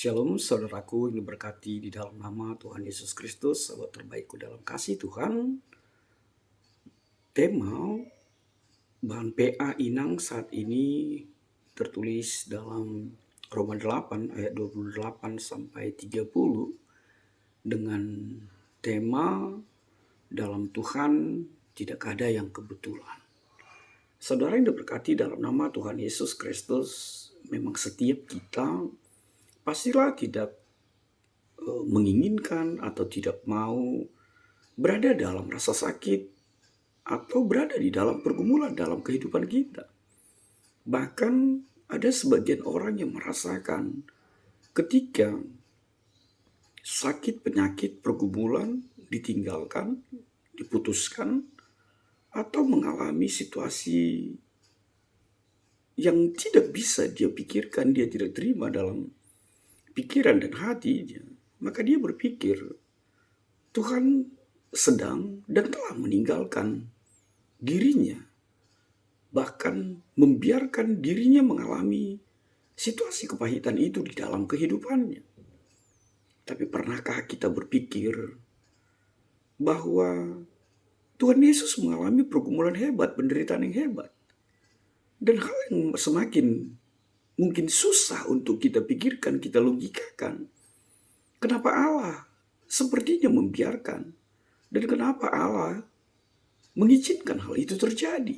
Shalom saudaraku yang diberkati di dalam nama Tuhan Yesus Kristus, sahabat terbaikku dalam kasih Tuhan. Tema bahan PA Inang saat ini tertulis dalam Roma 8 ayat 28 sampai 30 dengan tema dalam Tuhan tidak ada yang kebetulan. Saudara yang diberkati dalam nama Tuhan Yesus Kristus, memang setiap kita pastilah tidak menginginkan atau tidak mau berada dalam rasa sakit atau berada di dalam pergumulan dalam kehidupan kita. Bahkan ada sebagian orang yang merasakan ketika sakit, penyakit, pergumulan ditinggalkan, diputuskan, atau mengalami situasi yang tidak bisa dia pikirkan, dia tidak terima dalam pikiran dan hatinya. Maka dia berpikir, Tuhan sedang dan telah meninggalkan dirinya. Bahkan membiarkan dirinya mengalami situasi kepahitan itu di dalam kehidupannya. Tapi pernahkah kita berpikir bahwa Tuhan Yesus mengalami pergumulan hebat, penderitaan yang hebat. Dan hal yang semakin mungkin susah untuk kita pikirkan, kita logikakan. Kenapa Allah sepertinya membiarkan? Dan kenapa Allah mengizinkan hal itu terjadi?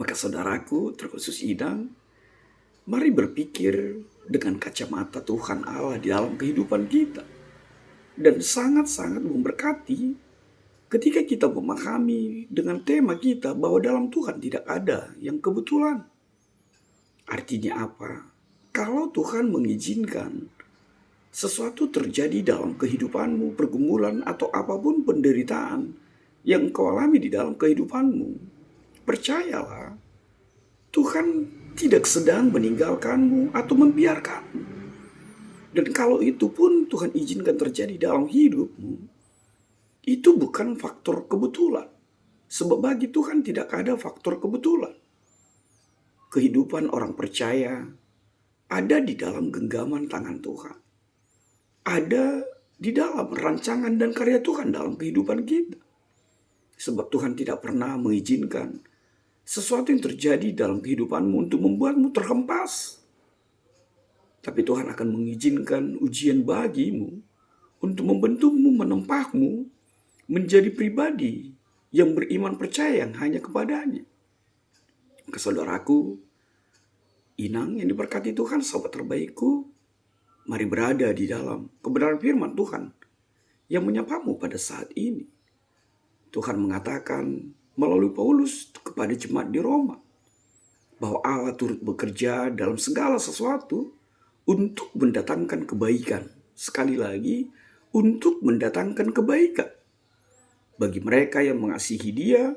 Maka saudaraku, terkhusus Inang, mari berpikir dengan kacamata Tuhan Allah di dalam kehidupan kita. Dan sangat-sangat memberkati ketika kita memahami dengan tema kita bahwa dalam Tuhan tidak ada yang kebetulan. Artinya apa? Kalau Tuhan mengizinkan sesuatu terjadi dalam kehidupanmu, pergumulan atau apapun penderitaan yang kau alami di dalam kehidupanmu, percayalah, Tuhan tidak sedang meninggalkanmu atau membiarkanmu. Dan kalau itu pun Tuhan izinkan terjadi dalam hidupmu, itu bukan faktor kebetulan. Sebab bagi Tuhan tidak ada faktor kebetulan. Kehidupan orang percaya ada di dalam genggaman tangan Tuhan. Ada di dalam rancangan dan karya Tuhan dalam kehidupan kita. Sebab Tuhan tidak pernah mengizinkan sesuatu yang terjadi dalam kehidupanmu untuk membuatmu terhempas. Tapi Tuhan akan mengizinkan ujian bagimu untuk membentukmu, menempahmu menjadi pribadi yang beriman percaya yang hanya kepadanya. Maka saudaraku, Inang yang diberkati Tuhan, sahabat terbaikku, mari berada di dalam kebenaran firman Tuhan yang menyapamu pada saat ini. Tuhan mengatakan melalui Paulus kepada jemaat di Roma bahwa Allah turut bekerja dalam segala sesuatu untuk mendatangkan kebaikan. Sekali lagi, untuk mendatangkan kebaikan bagi mereka yang mengasihi Dia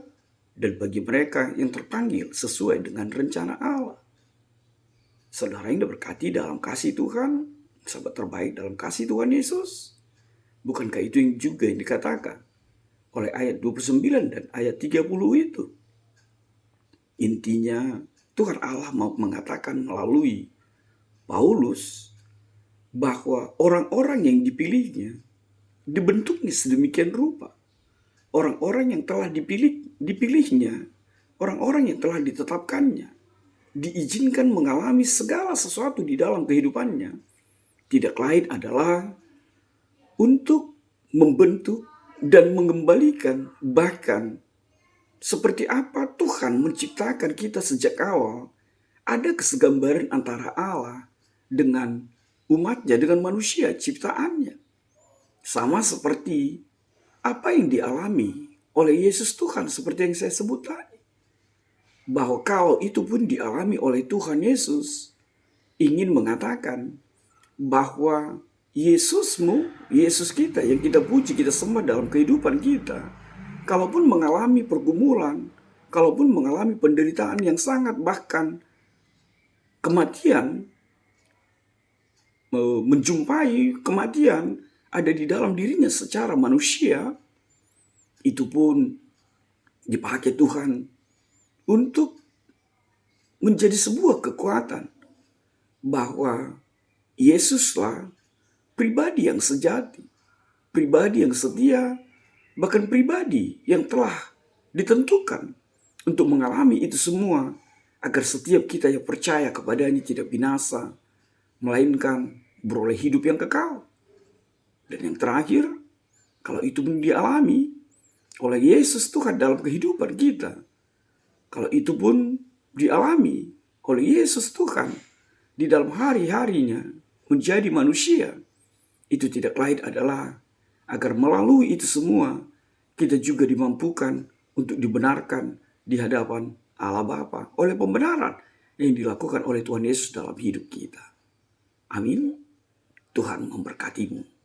dan bagi mereka yang terpanggil sesuai dengan rencana Allah. Saudara yang diberkati dalam kasih Tuhan, sahabat terbaik dalam kasih Tuhan Yesus. Bukankah itu yang juga yang dikatakan oleh ayat 29 dan ayat 30 itu? Intinya Tuhan Allah mau mengatakan melalui Paulus bahwa orang-orang yang dipilihnya dibentuknya sedemikian rupa. Orang-orang yang telah dipilihnya, orang-orang yang telah ditetapkannya, diizinkan mengalami segala sesuatu di dalam kehidupannya. Tidak lain adalah untuk membentuk dan mengembalikan, bahkan seperti apa Tuhan menciptakan kita sejak awal. Ada kesegambaran antara Allah dengan umatnya, dengan manusia ciptaannya. Sama seperti apa yang dialami oleh Yesus Tuhan, seperti yang saya sebut tadi. Bahwa kalau itu pun dialami oleh Tuhan Yesus, ingin mengatakan bahwa Yesus kita yang kita puji, kita sembah dalam kehidupan kita, kalaupun mengalami pergumulan, kalaupun mengalami penderitaan yang sangat, bahkan kematian, menjumpai kematian ada di dalam dirinya secara manusia, itu pun dipakai Tuhan untuk menjadi sebuah kekuatan bahwa Yesuslah pribadi yang sejati, pribadi yang setia, bahkan pribadi yang telah ditentukan untuk mengalami itu semua, agar setiap kita yang percaya kepadanya tidak binasa, melainkan beroleh hidup yang kekal. Dan yang terakhir, kalau itu pun dialami oleh Yesus Tuhan dalam kehidupan kita, kalau itu pun dialami oleh Yesus Tuhan di dalam hari-harinya menjadi manusia, itu tidak lain adalah agar melalui itu semua kita juga dimampukan untuk dibenarkan di hadapan Allah Bapa oleh pembenaran yang dilakukan oleh Tuhan Yesus dalam hidup kita. Amin. Tuhan memberkatimu.